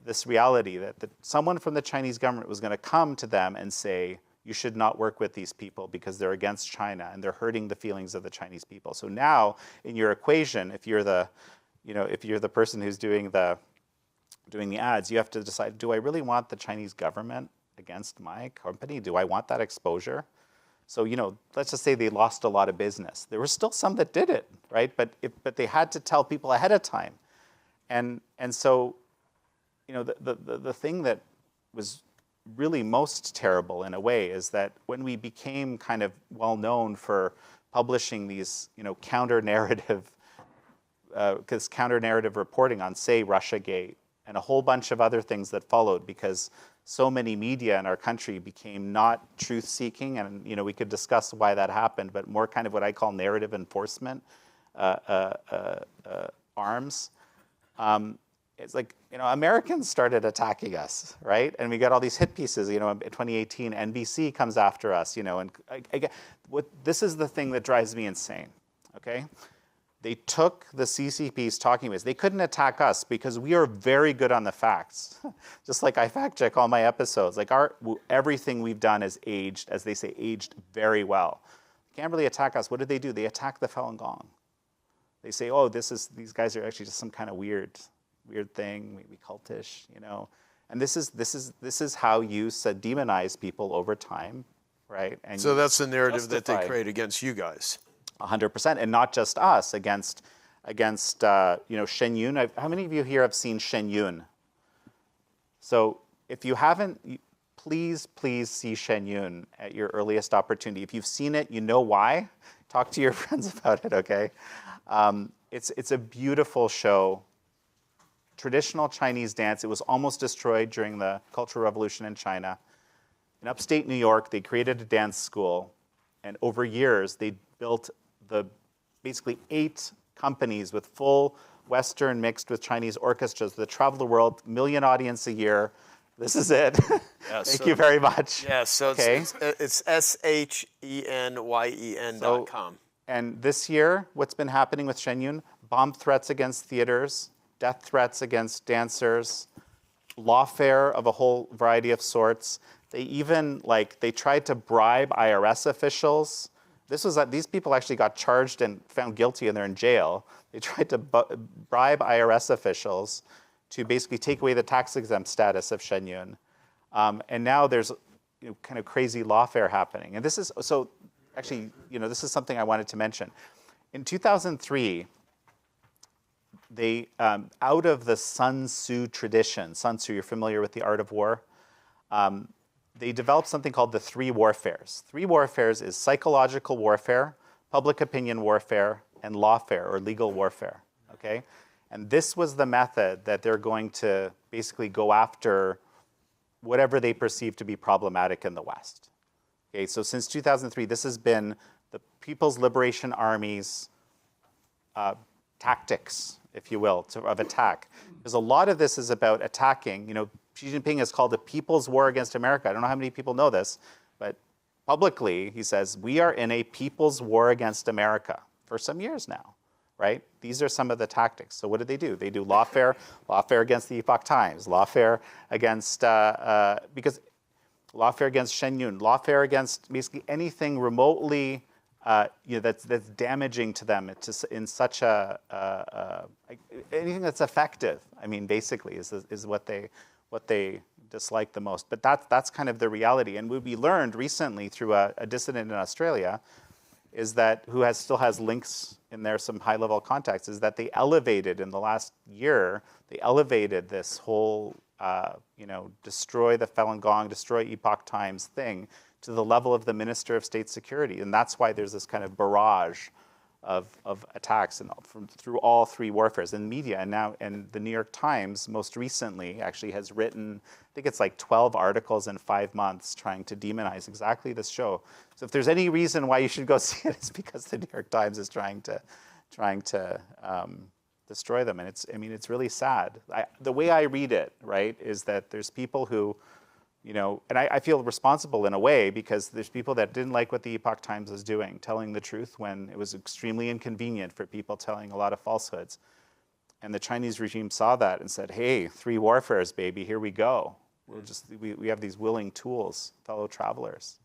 this reality that someone from the Chinese government was going to come to them and say, you should not work with these people because they're against China and they're hurting the feelings of the Chinese people. So now, in your equation, if you're the person who's doing the ads, you have to decide, do I really want the Chinese government against my company? Do I want that exposure? So, let's just say they lost a lot of business. There were still some that did it, right? But they had to tell people ahead of time. And so, the thing that was really most terrible in a way is that when we became kind of well known for publishing these, counter-narrative reporting on, say, Russiagate, and a whole bunch of other things that followed, because so many media in our country became not truth-seeking, and we could discuss why that happened, but more kind of what I call narrative enforcement arms. It's like, Americans started attacking us, right? And we got all these hit pieces. In 2018, NBC comes after us. And this is the thing that drives me insane. Okay. They took the CCP's talking points. They couldn't attack us because we are very good on the facts. Just like I fact check all my episodes. Like everything we've done is aged, as they say, aged very well. They can't really attack us. What did they do? They attack the Falun Gong. They say, oh, these guys are actually just some kind of weird thing, maybe cultish, And this is how you demonize people over time, right? And so that's the narrative that they create against you guys. 100%, and not just us, against Shen Yun. How many of you here have seen Shen Yun? So if you haven't, please see Shen Yun at your earliest opportunity. If you've seen it, you know why. Talk to your friends about it, okay? It's a beautiful show. Traditional Chinese dance. It was almost destroyed during the Cultural Revolution in China. In upstate New York, they created a dance school, and over years, they built basically 8 companies with full Western mixed with Chinese orchestras that travel the world, million audience a year. This is it. Yeah, Thank you very much. Yeah, so okay. It's SHENYEN.com. And this year, what's been happening with Shen Yun? Bomb threats against theaters, death threats against dancers, lawfare of a whole variety of sorts. They even, they tried to bribe IRS officials. These people actually got charged and found guilty, and they're in jail. They tried to bribe IRS officials to basically take away the tax-exempt status of Shen Yun. And now there's kind of crazy lawfare happening. And this is, so actually, this is something I wanted to mention. In 2003, they, out of the Sun Tzu tradition, Sun Tzu, you're familiar with the art of war, they developed something called the 3 warfares. 3 warfares is psychological warfare, public opinion warfare, and lawfare, or legal warfare, okay? And this was the method that they're going to basically go after whatever they perceive to be problematic in the West. Okay, so since 2003, this has been the People's Liberation Army's tactics, if you will, of attack. Because a lot of this is about attacking, Xi Jinping has called a people's war against America. I don't know how many people know this, but publicly he says, we are in a people's war against America for some years now, right? These are some of the tactics. So what do? They do lawfare against the Epoch Times, lawfare against, because lawfare against Shen Yun, lawfare against basically anything remotely that's damaging to them in such anything that's effective. I mean, basically, is what they dislike the most. But that's kind of the reality. And what we learned recently through a dissident in Australia is that, who still has links in there, some high-level contacts, is that they elevated in the last year, this whole, destroy the Falun Gong, destroy Epoch Times thing to the level of the Minister of State Security. And that's why there's this kind of barrage of attacks and through all three warfares in media. And the New York Times most recently actually has written, I think it's like 12 articles in 5 months trying to demonize exactly this show. So if there's any reason why you should go see it, it's because the New York Times is trying to destroy them. And it's really sad. The way I read it, right, is that there's people who, and I feel responsible in a way because there's people that didn't like what the Epoch Times was doing, telling the truth when it was extremely inconvenient for people telling a lot of falsehoods. And the Chinese regime saw that and said, hey, 3 warfares, baby, here we go. We have these willing tools, fellow travelers,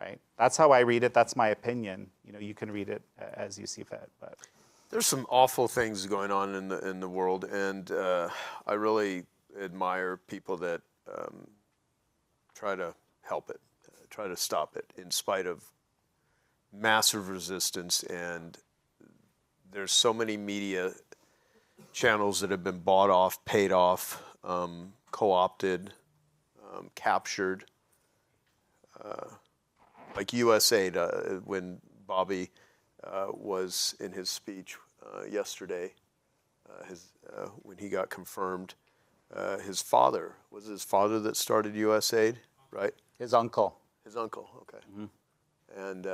right? That's how I read it. That's my opinion. You can read it as you see fit. But there's some awful things going on in the world, and I really admire people that try to help it, try to stop it in spite of massive resistance. And there's so many media channels that have been bought off, paid off, co-opted, captured. Like USAID, when Bobby was in his speech yesterday, when he got confirmed, his father that started USAID, right? His uncle. His uncle, okay. Mm-hmm. And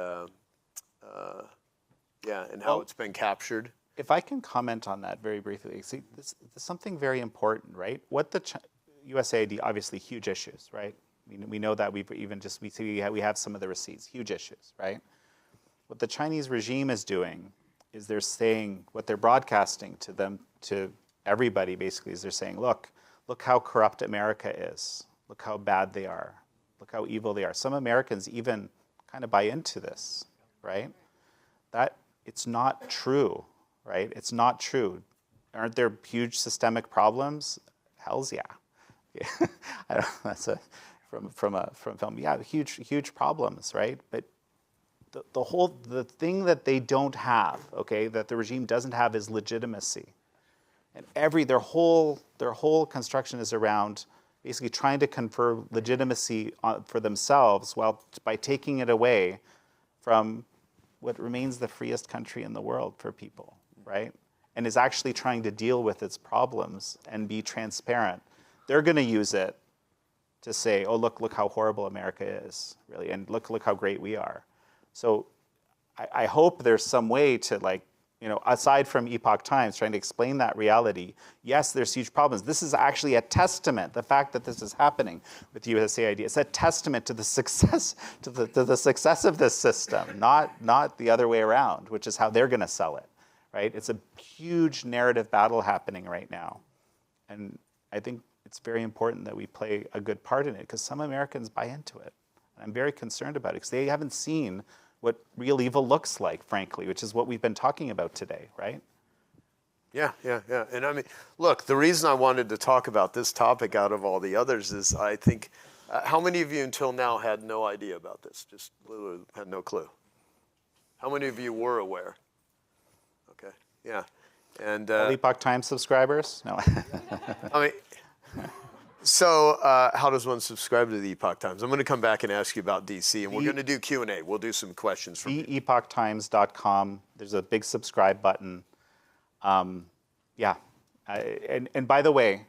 and how it's been captured. If I can comment on that very briefly, see, this is something very important, right? What the USAID, obviously huge issues, right? We know that we have some of the receipts, huge issues, right? What the Chinese regime is doing is they're saying, what they're broadcasting to everybody basically is they're saying, look how corrupt America is. Look how bad they are. Look how evil they are. Some Americans even kind of buy into this, right? That it's not true, right? It's not true. Aren't there huge systemic problems? Hells yeah. I don't know, that's from film. Yeah, huge problems, right? But the thing that they don't have, okay, that the regime doesn't have is legitimacy. And their whole construction is around basically trying to confer legitimacy for themselves by taking it away from what remains the freest country in the world for people, right? And is actually trying to deal with its problems and be transparent. They're going to use it to say, oh, look how horrible America is, really, and look how great we are. So I hope there's some way to, aside from Epoch Times trying to explain that reality, yes, there's huge problems. This is actually a testament, the fact that this is happening with USAID, it's a testament to the success to the success of this system, not the other way around, which is how they're going to sell it, right? It's a huge narrative battle happening right now. And I think it's very important that we play a good part in it because some Americans buy into it. And I'm very concerned about it because they haven't seen what real evil looks like, frankly, which is what we've been talking about today, right? Yeah. And I mean, look, the reason I wanted to talk about this topic out of all the others is I think, how many of you until now had no idea about this? Just literally had no clue. How many of you were aware? Okay, yeah. And all Epoch Times subscribers? No. I mean, so how does one subscribe to the Epoch Times? I'm going to come back and ask you about DC, and we're going to do Q&A. We'll do some questions from theepochtimes.com. There's a big subscribe button. And by the way,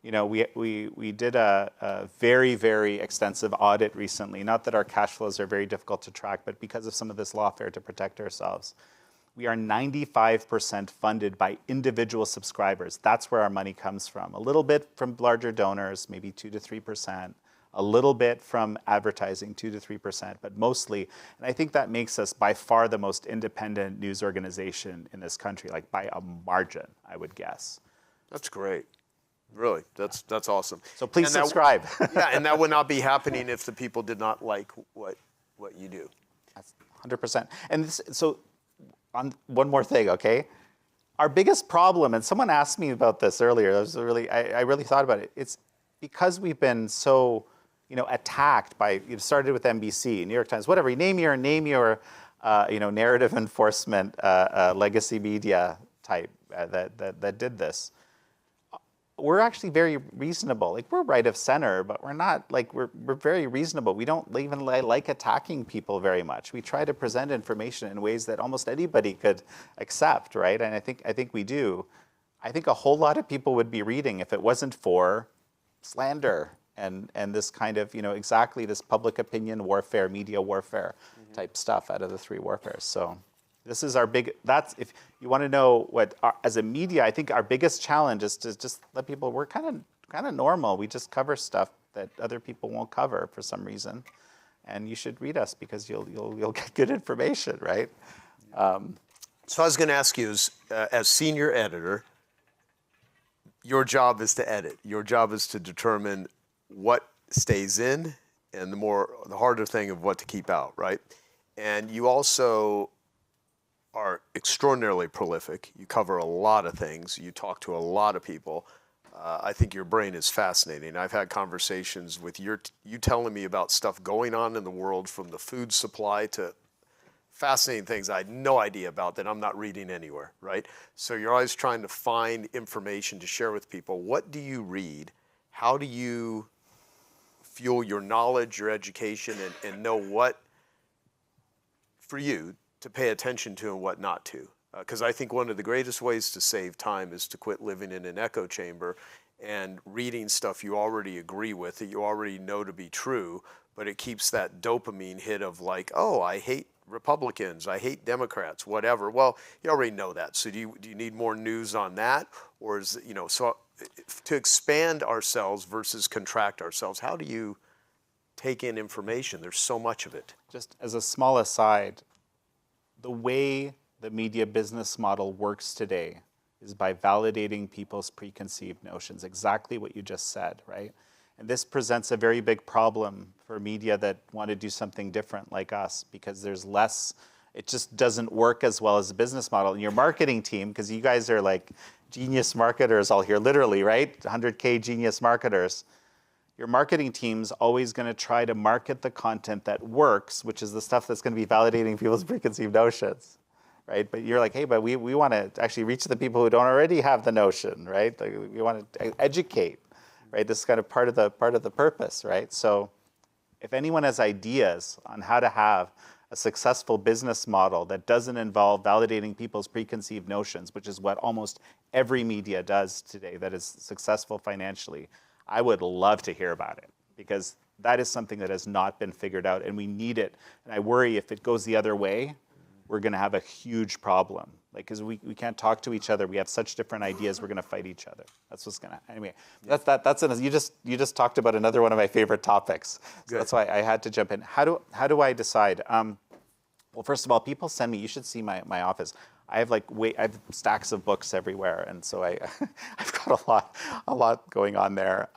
we did a very, very extensive audit recently. Not that our cash flows are very difficult to track, but because of some of this lawfare to protect ourselves. We are 95% funded by individual subscribers. That's where our money comes from. A little bit from larger donors, maybe 2 to 3%. A little bit from advertising, 2 to 3%, but mostly, and I think that makes us by far the most independent news organization in this country, like by a margin, I would guess. That's great. Really, that's awesome. So please subscribe. And that would not be happening if the people did not like what you do. That's 100%. And on one more thing, okay? Our biggest problem, and someone asked me about this earlier, I really thought about it. It's because we've been so, attacked by, started with NBC, New York Times, whatever, name your narrative enforcement legacy media type that did this. we're actually very reasonable. Like, we're right of center, but we're not, like, we're very reasonable. We don't even like attacking people very much. We try to present information in ways that almost anybody could accept, right? And I think we do. I think a whole lot of people would be reading if it wasn't for slander and this kind of, exactly this public opinion warfare, media warfare type stuff out of the three warfares. So this is our that's, if you want to know as a media, I think our biggest challenge is to just let people, we're kind of normal. We just cover stuff that other people won't cover for some reason. And you should read us because you'll get good information, right? So I was going to ask you, as senior editor, your job is to edit. Your job is to determine what stays in and the harder thing of what to keep out, right? And you also are extraordinarily prolific. You cover a lot of things. You talk to a lot of people. I think your brain is fascinating. I've had conversations with you telling me about stuff going on in the world, from the food supply to fascinating things I had no idea about that I'm not reading anywhere, right? So you're always trying to find information to share with people. What do you read? How do you fuel your knowledge, your education, and know what, for you, to pay attention to and what not to? Because I think one of the greatest ways to save time is to quit living in an echo chamber and reading stuff you already agree with, that you already know to be true, but it keeps that dopamine hit of like, oh, I hate Republicans, I hate Democrats, whatever. Well, you already know that. So do you need more news on that? Or is, so to expand ourselves versus contract ourselves, how do you take in information? There's so much of it. Just as a small aside, the way the media business model works today is by validating people's preconceived notions, exactly what you just said, right? And this presents a very big problem for media that want to do something different like us, because there's less, it just doesn't work as well as a business model. And your marketing team, because you guys are like genius marketers all here, literally, right? 100K genius marketers. Your marketing team's always going to try to market the content that works, which is the stuff that's going to be validating people's preconceived notions, right? But you're like, hey, but we want to actually reach the people who don't already have the notion, right? Like, we want to educate. Right, this is kind of part of the purpose, right? So, if anyone has ideas on how to have a successful business model that doesn't involve validating people's preconceived notions, which is what almost every media does today that is successful financially, I would love to hear about it, because that is something that has not been figured out, and we need it. And I worry if it goes the other way, we're going to have a huge problem. Like, because we can't talk to each other. We have such different ideas. We're going to fight each other. That's what's going to. Anyway, you just talked about another one of my favorite topics. So that's why I had to jump in. How do I decide? Well, first of all, people send me. You should see my office. I have I have stacks of books everywhere, and so I've got a lot going on there.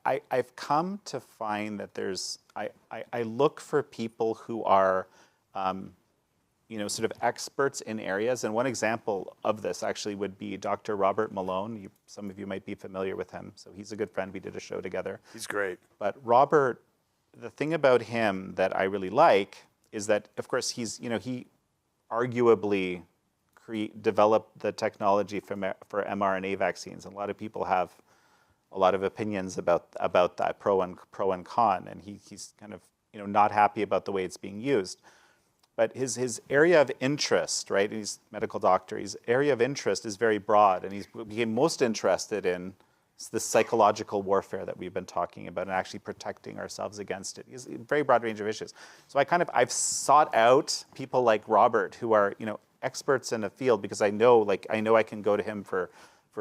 I've come to find that I look for people who are, sort of experts in areas. And one example of this actually would be Dr. Robert Malone. Some of you might be familiar with him. So he's a good friend. We did a show together. He's great. But Robert, the thing about him that I really like is that, of course, he arguably developed the technology for mRNA vaccines. A lot of people have a lot of opinions about that, pro and con, and he's kind of not happy about the way it's being used. But his area of interest, right? He's a medical doctor. His area of interest is very broad, and he became most interested in this psychological warfare that we've been talking about and actually protecting ourselves against it. He's a very broad range of issues. So I've sought out people like Robert who are experts in a field, because I know I can go to him for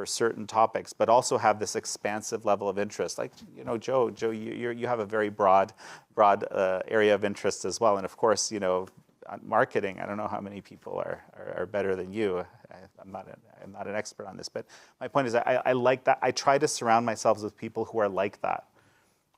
certain topics, but also have this expansive level of interest. Like, Joe, you have a very broad area of interest as well. And of course, marketing, I don't know how many people are better than you. I'm not an expert on this, but my point is I like that. I try to surround myself with people who are like that,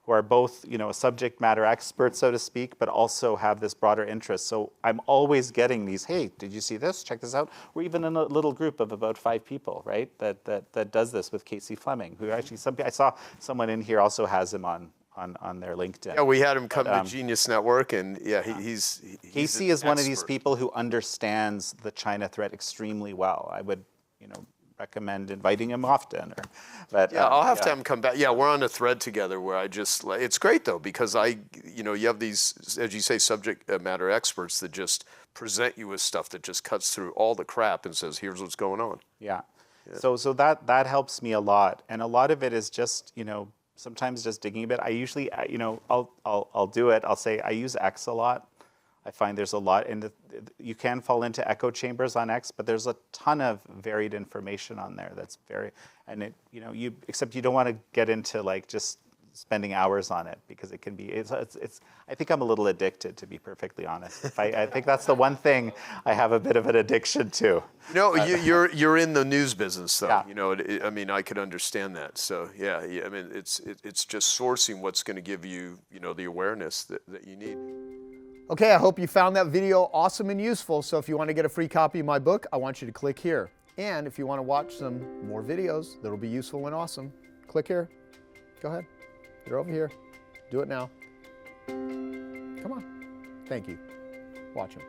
who are both, subject matter experts, so to speak, but also have this broader interest. So I'm always getting these, hey, did you see this? Check this out. We're even in a little group of about 5 people, right, that does this with Casey Fleming, who actually, I saw someone in here also has him on their LinkedIn. Yeah, we had him come to Genius Network, and he's Casey is one of these people who understands the China threat extremely well. I would, recommend inviting him often. But yeah, I'll have to have him come back. Yeah, we're on a thread together where it's great though, because you have these, as you say, subject matter experts that just present you with stuff that just cuts through all the crap and says, here's what's going on. Yeah. So that helps me a lot. And a lot of it is just, sometimes just digging a bit. I usually, I'll do it. I'll say I use X a lot. I find there's a lot, you can fall into echo chambers on X, but there's a ton of varied information on there that's except you don't want to get into like just spending hours on it, because it can be, I think I'm a little addicted, to be perfectly honest. I think that's the one thing I have a bit of an addiction to. You're in the news business though. Yeah. I mean, I could understand that. So yeah, I mean, it's just sourcing what's going to give you, the awareness that you need. Okay, I hope you found that video awesome and useful. So if you want to get a free copy of my book, I want you to click here. And if you want to watch some more videos that'll be useful and awesome, click here. Go ahead. They're over here. Do it now. Come on. Thank you. Watch them.